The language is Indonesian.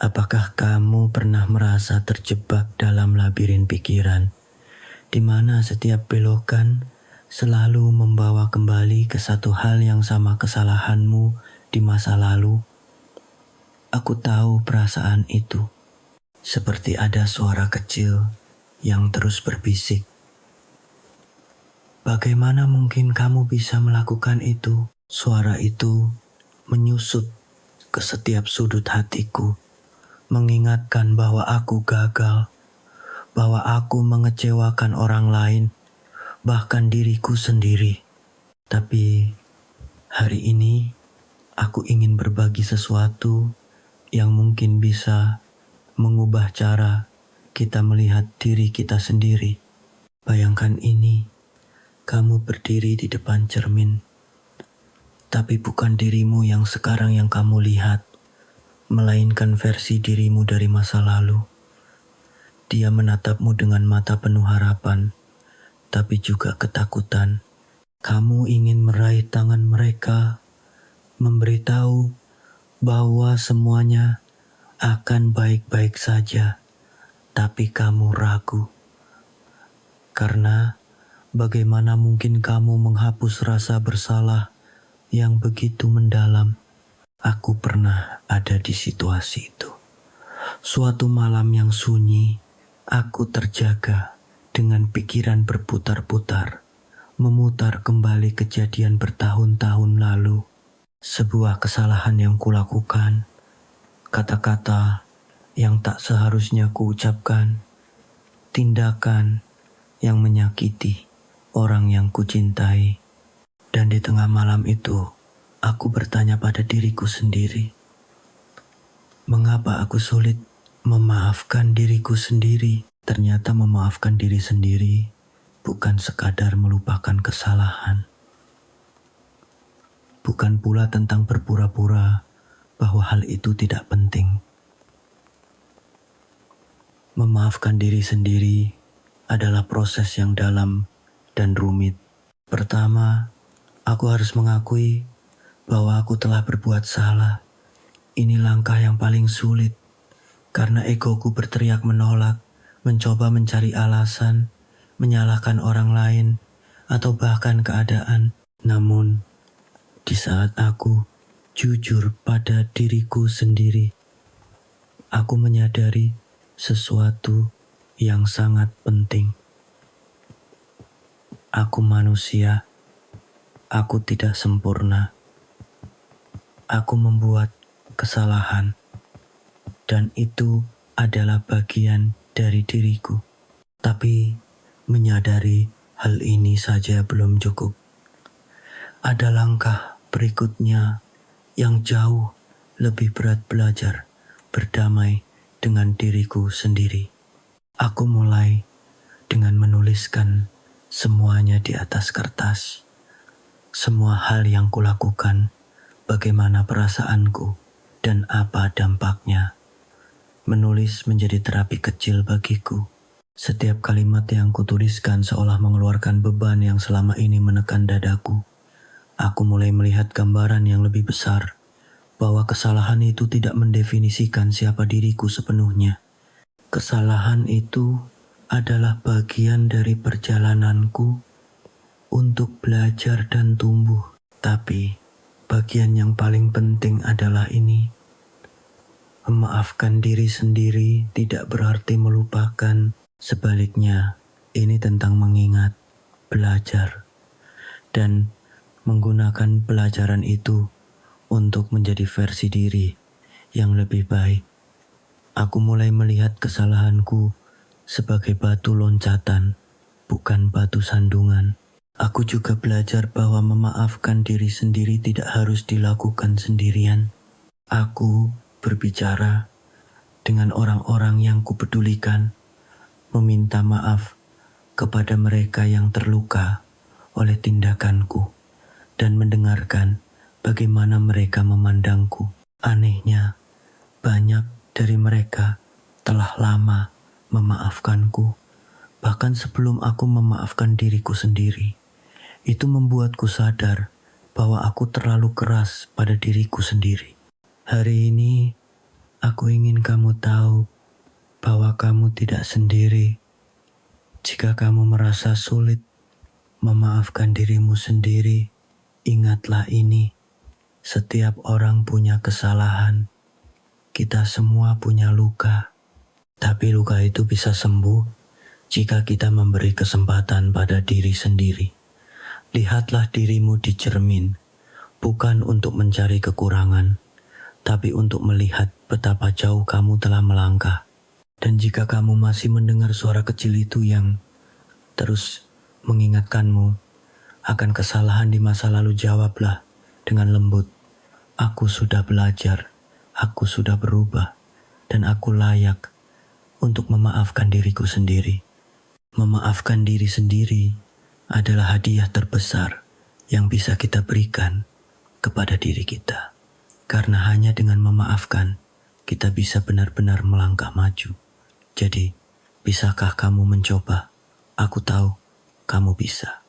Apakah kamu pernah merasa terjebak dalam labirin pikiran, di mana setiap belokan selalu membawa kembali ke satu hal yang sama kesalahanmu di masa lalu? Aku tahu perasaan itu, seperti ada suara kecil yang terus berbisik. Bagaimana mungkin kamu bisa melakukan itu? Suara itu menyusup ke setiap sudut hatiku, mengingatkan bahwa aku gagal, bahwa aku mengecewakan orang lain, bahkan diriku sendiri. Tapi hari ini aku ingin berbagi sesuatu yang mungkin bisa mengubah cara kita melihat diri kita sendiri. Bayangkan ini, kamu berdiri di depan cermin, tapi bukan dirimu yang sekarang yang kamu lihat, melainkan versi dirimu dari masa lalu. Dia menatapmu dengan mata penuh harapan, tapi juga ketakutan. Kamu ingin meraih tangan mereka, memberitahu bahwa semuanya akan baik-baik saja, tapi kamu ragu. Karena bagaimana mungkin kamu menghapus rasa bersalah yang begitu mendalam? Aku pernah ada di situasi itu. Suatu malam yang sunyi, aku terjaga dengan pikiran berputar-putar, memutar kembali kejadian bertahun-tahun lalu. Sebuah kesalahan yang kulakukan, kata-kata yang tak seharusnya kuucapkan, tindakan yang menyakiti orang yang kucintai. Dan di tengah malam itu, aku bertanya pada diriku sendiri, mengapa aku sulit memaafkan diriku sendiri? Ternyata memaafkan diri sendiri bukan sekadar melupakan kesalahan. Bukan pula tentang berpura-pura bahwa hal itu tidak penting. Memaafkan diri sendiri adalah proses yang dalam dan rumit. Pertama, aku harus mengakui bahwa aku telah berbuat salah. Ini langkah yang paling sulit, karena egoku berteriak menolak, mencoba mencari alasan, menyalahkan orang lain, atau bahkan keadaan. Namun, di saat aku jujur pada diriku sendiri, aku menyadari sesuatu yang sangat penting. Aku manusia, aku tidak sempurna. Aku membuat kesalahan, dan itu adalah bagian dari diriku. Tapi menyadari hal ini saja belum cukup. Ada langkah berikutnya yang jauh lebih berat, belajar berdamai dengan diriku sendiri. Aku mulai dengan menuliskan semuanya di atas kertas. Semua hal yang kulakukan, bagaimana perasaanku, dan apa dampaknya. Menulis menjadi terapi kecil bagiku. Setiap kalimat yang kutuliskan seolah mengeluarkan beban yang selama ini menekan dadaku. Aku mulai melihat gambaran yang lebih besar, bahwa kesalahan itu tidak mendefinisikan siapa diriku sepenuhnya. Kesalahan itu adalah bagian dari perjalananku untuk belajar dan tumbuh. Tapi bagian yang paling penting adalah ini. Memaafkan diri sendiri tidak berarti melupakan. Sebaliknya, ini tentang mengingat, belajar, dan menggunakan pelajaran itu untuk menjadi versi diri yang lebih baik. Aku mulai melihat kesalahanku sebagai batu loncatan, bukan batu sandungan. Aku juga belajar bahwa memaafkan diri sendiri tidak harus dilakukan sendirian. Aku berbicara dengan orang-orang yang kupedulikan, meminta maaf kepada mereka yang terluka oleh tindakanku, dan mendengarkan bagaimana mereka memandangku. Anehnya, banyak dari mereka telah lama memaafkanku, bahkan sebelum aku memaafkan diriku sendiri. Itu membuatku sadar bahwa aku terlalu keras pada diriku sendiri. Hari ini, Aku ingin kamu tahu bahwa kamu tidak sendiri. Jika kamu merasa sulit memaafkan dirimu sendiri, ingatlah ini. Setiap orang punya kesalahan. Kita semua punya luka. Tapi luka itu bisa sembuh jika kita memberi kesempatan pada diri sendiri. Lihatlah dirimu di cermin, bukan untuk mencari kekurangan, tapi untuk melihat betapa jauh kamu telah melangkah. Dan jika kamu masih mendengar suara kecil itu yang terus mengingatkanmu akan kesalahan di masa lalu, jawablah dengan lembut, aku sudah belajar, aku sudah berubah, dan aku layak untuk memaafkan diriku sendiri. Memaafkan diri sendiri adalah hadiah terbesar yang bisa kita berikan kepada diri kita. Karena hanya dengan memaafkan, kita bisa benar-benar melangkah maju. Jadi, bisakah kamu mencoba? Aku tahu kamu bisa.